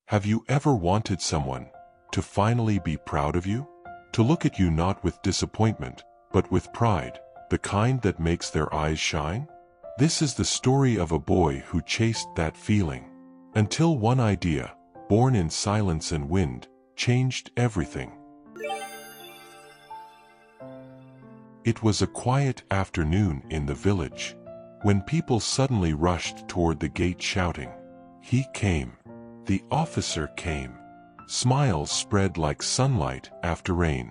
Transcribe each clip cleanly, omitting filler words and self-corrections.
Have you ever wanted someone to finally be proud of you? To look at you not with disappointment, but with pride, the kind that makes their eyes shine? This is the story of a boy who chased that feeling, until one idea, born in silence and wind, changed everything. It was a quiet afternoon in the village, when people suddenly rushed toward the gate shouting, "He came! The officer came!" Smiles spread like sunlight after rain.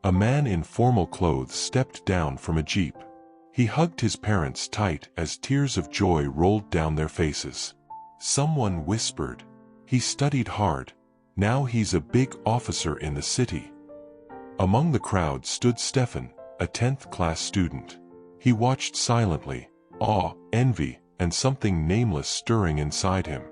A man in formal clothes stepped down from a jeep. He hugged his parents tight as tears of joy rolled down their faces. Someone whispered, "He studied hard. Now he's a big officer in the city." Among the crowd stood Stephan, a 10th class student. He watched silently, awe, envy, and something nameless stirring inside him.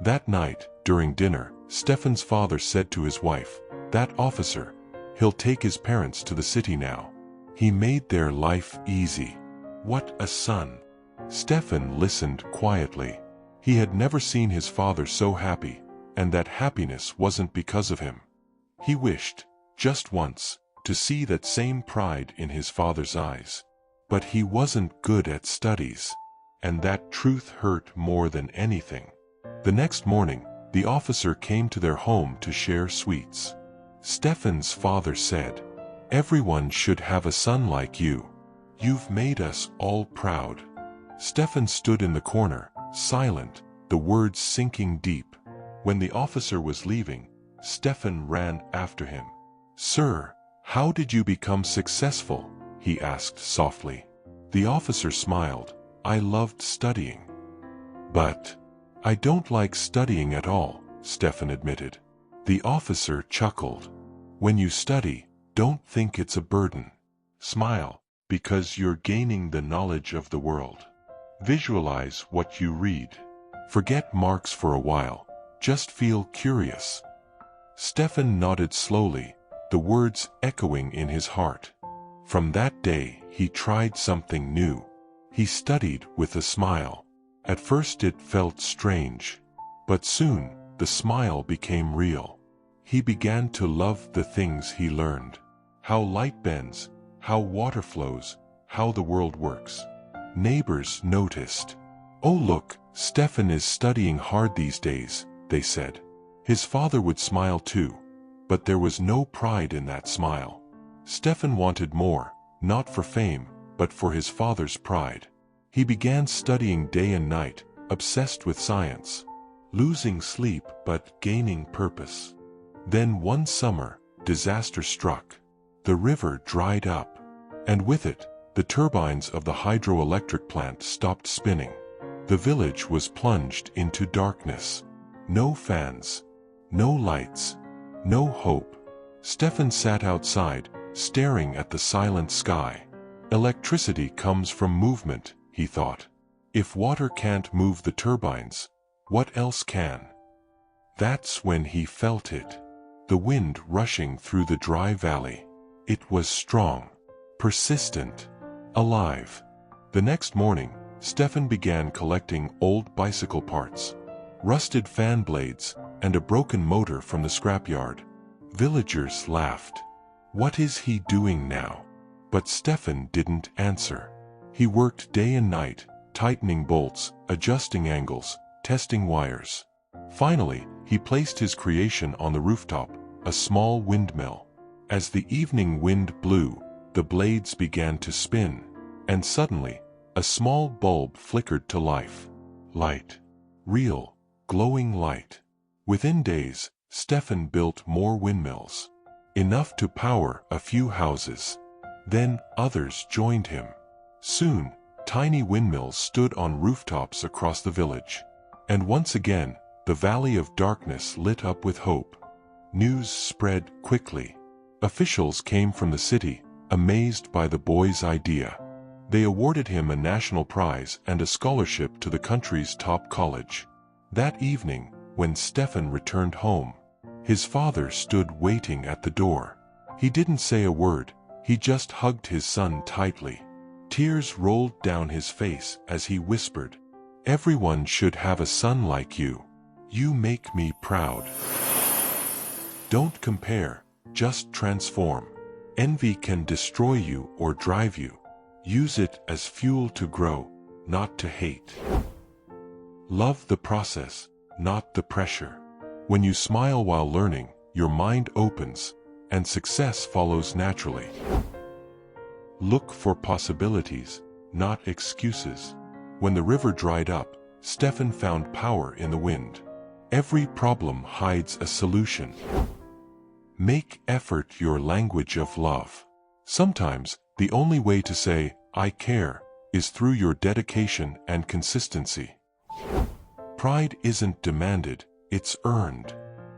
That night, during dinner, Stephan's father said to his wife, "That officer, he'll take his parents to the city now. He made their life easy." What a son! Stephan listened quietly. He had never seen his father so happy, and that happiness wasn't because of him. He wished, just once, to see that same pride in his father's eyes. But he wasn't good at studies, and that truth hurt more than anything. The next morning, the officer came to their home to share sweets. Stephan's father said, "Everyone should have a son like you. You've made us all proud." Stephan stood in the corner, silent, the words sinking deep. When the officer was leaving, Stephan ran after him. "Sir, how did you become successful?" he asked softly. The officer smiled. "I loved studying." "But I don't like studying at all," Stephan admitted. The officer chuckled. "When you study, don't think it's a burden. Smile, because you're gaining the knowledge of the world. Visualize what you read. Forget marks for a while, just feel curious." Stephan nodded slowly, the words echoing in his heart. From that day, he tried something new. He studied with a smile. At first it felt strange, but soon, the smile became real. He began to love the things he learned. How light bends, how water flows, how the world works. Neighbors noticed. "Oh look, Stephan is studying hard these days," they said. His father would smile too, but there was no pride in that smile. Stephan wanted more, not for fame, but for his father's pride. He began studying day and night, obsessed with science, losing sleep but gaining purpose. Then one summer, disaster struck. The river dried up, and with it, the turbines of the hydroelectric plant stopped spinning. The village was plunged into darkness. No fans, no lights, no hope. Stephan sat outside, staring at the silent sky. Electricity comes from movement, he thought. If water can't move the turbines, what else can? That's when he felt it. The wind rushing through the dry valley. It was strong, persistent, alive. The next morning, Stephan began collecting old bicycle parts, rusted fan blades, and a broken motor from the scrapyard. Villagers laughed. What is he doing now? But Stephan didn't answer. He worked day and night, tightening bolts, adjusting angles, testing wires. Finally, he placed his creation on the rooftop, a small windmill. As the evening wind blew, the blades began to spin, and suddenly, a small bulb flickered to life. Light. Real, glowing light. Within days, Stephan built more windmills. Enough to power a few houses. Then others joined him. Soon, tiny windmills stood on rooftops across the village. And once again, the valley of darkness lit up with hope. News spread quickly. Officials came from the city, amazed by the boy's idea. They awarded him a national prize and a scholarship to the country's top college. That evening, when Stephan returned home, his father stood waiting at the door. He didn't say a word, he just hugged his son tightly. Tears rolled down his face as he whispered, "Everyone should have a son like you. You make me proud. Don't compare, just transform. Envy can destroy you or drive you. Use it as fuel to grow, not to hate. Love the process, not the pressure. When you smile while learning, your mind opens, and success follows naturally. Look for possibilities, not excuses. When the river dried up, Stephan found power in the wind. Every problem hides a solution. Make effort your language of love. Sometimes, the only way to say, "I care," is through your dedication and consistency. Pride isn't demanded, it's earned.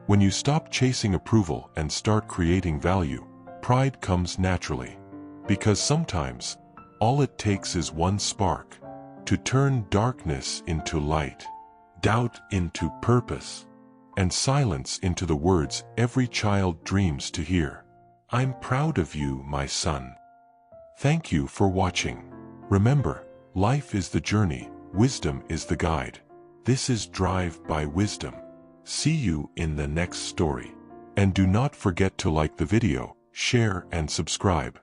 When you stop chasing approval and start creating value, pride comes naturally. Because sometimes, all it takes is one spark to turn darkness into light, doubt into purpose, and silence into the words every child dreams to hear. I'm proud of you, my son. Thank you for watching. Remember, life is the journey, wisdom is the guide. This is Drive by Wisdom. See you in the next story. And do not forget to like the video, share and subscribe.